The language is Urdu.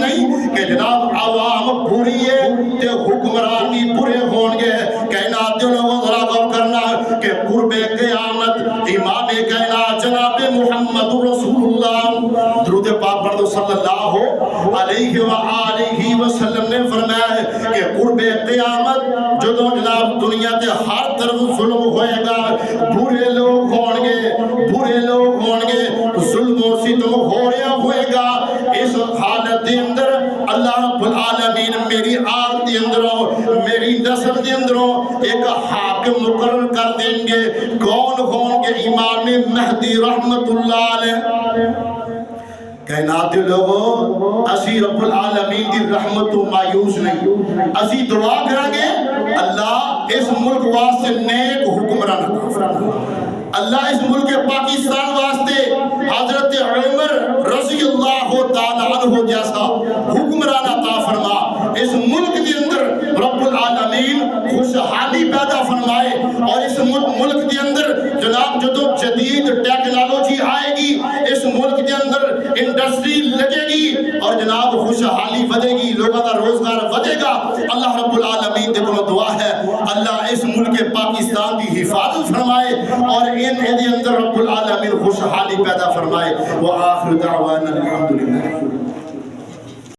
نہیں کہ جناب عوام بری ہے تے حکمران بھی برے ہون گے. کائنات دے لوگوں ذرا غور کرنا کہ قرب قیامت امام کائنات جناب محمد رسول اللہ درود پاک پڑھ دو صلی اللہ علیہ وآلہ وسلم نے فرمایا کہ قرب قیامت جدو جناب دنیا تے ہر طرف ظلم ہوئے گا, برے لوگ ہون گے, ظلم و ستم ہو رہا ہوئے گا. اس حالت دے اندر اللہ رب العالمین میری آل دے اندروں میری نسل دے اندروں ایک حاکم مقرر کر دیں گے. کون ہون گے؟ امام مہدی رحمت اللہ علیہ. کائنات دے لوگوں اسی رب العالمین دی رحمت و مایوس نہیں, اسی دعا کریں گے اللہ اس ملک واسطے نیک حکمران عطا فرما. اللہ اس ملک پاکستان واسطے حضرت عمر رضی اللہ تعالی عنہ جیسا حکمران عطا فرما. اس ملک کے اندر رب العالمین خوشحالی پیدا فرمائے, اور اس ملک کے اندر جناب جدو جدید ٹیکنالوجی آئے گی, اس ملک کے اندر انڈسٹری لگے گی اور جناب خوشحالی ودے گی, لوگوں کا روزگار ودے گا. اللہ رب العالمین دے کو دعا ہے اللہ اس ملک پاکستان کی حفاظت فرمائے اور ان اندر رب العالمین خوشحالی پیدا فرمائے. وآخر دعوانا الحمدللہ.